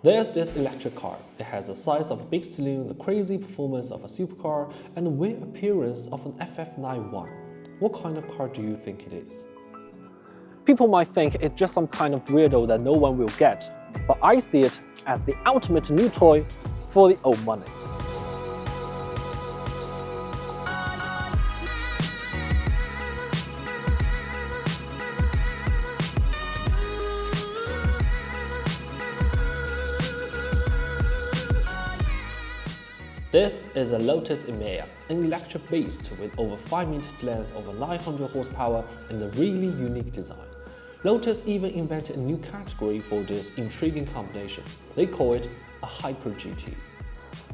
There's this electric car. It has the size of a big saloon, the crazy performance of a supercar, and the weird appearance of an FF91. What kind of car do you think it is? People might think it's just some kind of weirdo that no one will get, but I see it as the ultimate new toy for the old money. This is a Lotus Emeya, an electric beast with over 5 meters length, over 900 horsepower, and a really unique design. Lotus even invented a new category for this intriguing combination. They call it a Hyper GT.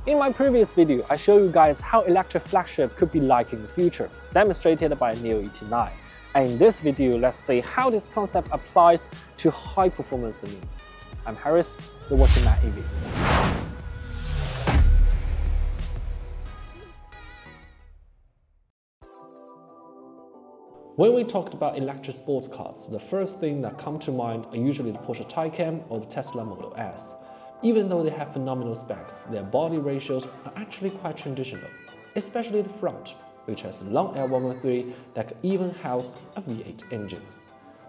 In my previous video, I showed you guys how electric flagship could be like in the future, demonstrated by Neo ET9. And in this video, let's see how this concept applies to high-performance saloons. I'm Harris, you're watching Matt EV. When we talked about electric sports cars, the first thing that comes to mind are usually the Porsche Taycan or the Tesla Model S. Even though they have phenomenal specs, their body ratios are actually quite traditional, especially the front, which has a long L113 that could even house a V8 engine.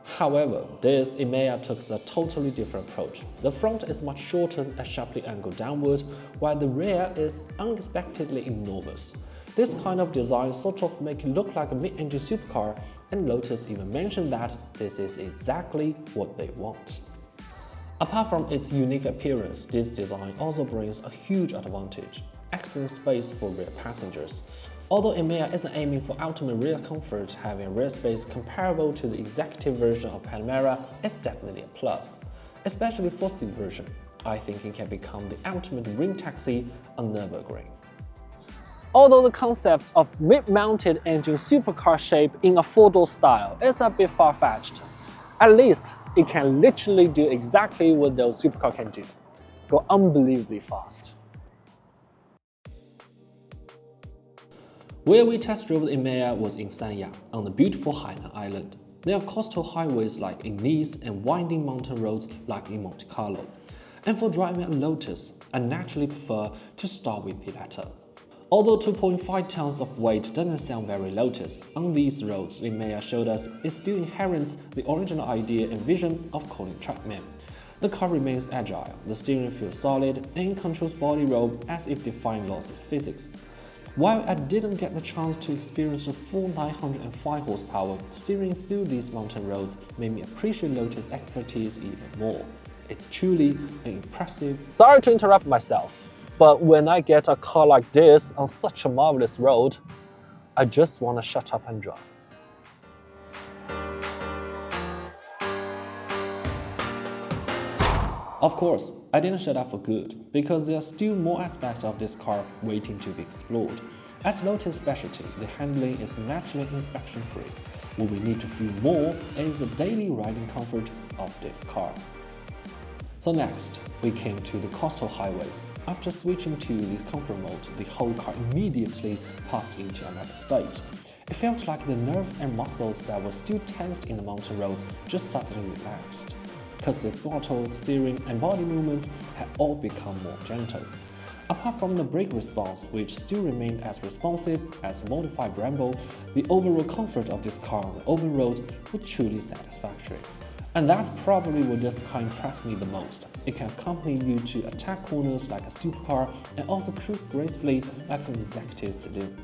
However, this Emeya took a totally different approach. The front is much shorter and sharply angled downward, while the rear is unexpectedly enormous. This kind of design sort of make it look like a mid-engine supercar, and Lotus even mentioned that this is exactly what they want. Apart from its unique appearance, this design also brings a huge advantage: excellent space for rear passengers. Although Emeya isn't aiming for ultimate rear comfort, having rear space comparable to the executive version of Panamera is definitely a plus. Especially for C version, I think it can become the ultimate ring taxi on Nürburgring. Although the concept of mid-mounted engine supercar shape in a four-door style is a bit far-fetched, at least it can literally do exactly what those supercars can do: go unbelievably fast. Where we test drove the Emeya was in Sanya, on the beautiful Hainan Island. There are coastal highways like in Nice and winding mountain roads like in Monte Carlo. And for driving a Lotus, I naturally prefer to start with Eletre. Although 2.5 tons of weight doesn't sound very Lotus, on these roads Emeya showed us it still inherits the original idea and vision of calling trackman. The car remains agile, the steering feels solid, and controls body roll as if defying laws of physics. While I didn't get the chance to experience the full 905 horsepower, steering through these mountain roads made me appreciate Lotus' expertise even more. It's truly an impressive... Sorry to interrupt myself, but when I get a car like this on such a marvelous road, I just want to shut up and drive. Of course, I didn't shut up for good, because there are still more aspects of this car waiting to be explored. As Lotus' specialty, the handling is naturally inspection-free. What we need to feel more is the daily riding comfort of this car. So next, we came to the coastal highways. After switching to the comfort mode, the whole car immediately passed into another state. It felt like the nerves and muscles that were still tensed in the mountain roads just suddenly relaxed, because the throttle, steering, and body movements had all become more gentle. Apart from the brake response, which still remained as responsive as a modified Brembo, the overall comfort of this car on the open roads was truly satisfactory. And that's probably what this car impressed me the most. It can accompany you to attack corners like a supercar and also cruise gracefully like an executive saloon.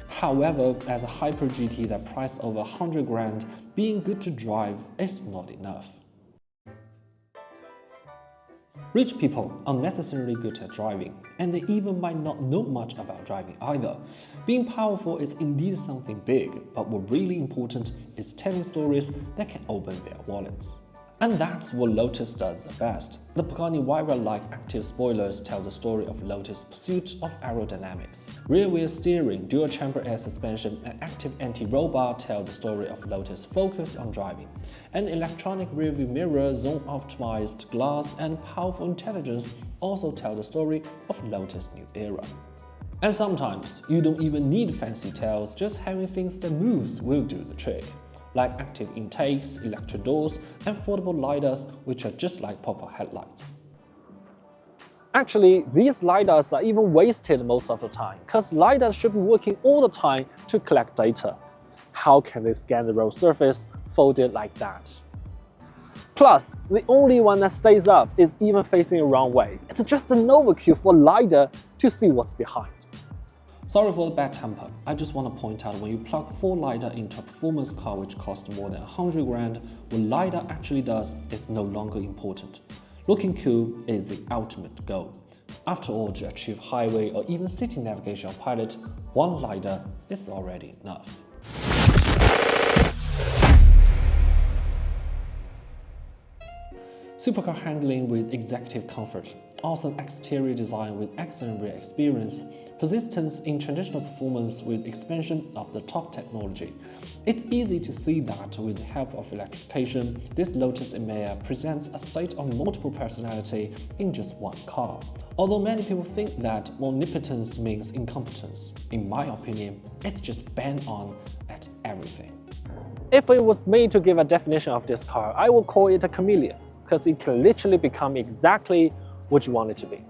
However, as a Hyper GT that priced over 100 grand, being good to drive is not enough. Rich people are necessarily good at driving, and they even might not know much about driving either. Being powerful is indeed something big, but what really important is telling stories that can open their wallets. And that's what Lotus does the best. The Pagani Huayra-like active spoilers tell the story of Lotus' pursuit of aerodynamics. Rear-wheel steering, dual-chamber air suspension, and active anti-roll bar tell the story of Lotus' focus on driving. And electronic rear-view mirror, zone-optimized glass, and powerful intelligence also tell the story of Lotus' new era. And sometimes, you don't even need fancy tells, just having things that moves will do the trick. Like active intakes, electric doors, and foldable lidars, which are just like pop-up headlights. Actually, these LiDARs are even wasted most of the time, because LiDARs should be working all the time to collect data. How can they scan the road surface folded like that? Plus, the only one that stays up is even facing the wrong way. It's just an overkill for LiDAR to see what's behind. Sorry for the bad temper. I just want to point out when you plug 4 LiDAR into a performance car which costs more than 100 grand, what LiDAR actually does is no longer important. Looking cool is the ultimate goal. After all, to achieve highway or even city navigation on pilot, one LiDAR is already enough. Supercar handling with executive comfort, awesome exterior design with excellent rear experience, persistence in traditional performance with expansion of the top technology. It's easy to see that with the help of electrification, this Lotus Emeya presents a state of multiple personality in just one car. Although many people think that omnipotence means incompetence, in my opinion, it's just bang on at everything. If it was made to give a definition of this car, I would call it a chameleon, because it can literally become exactly what you want it to be.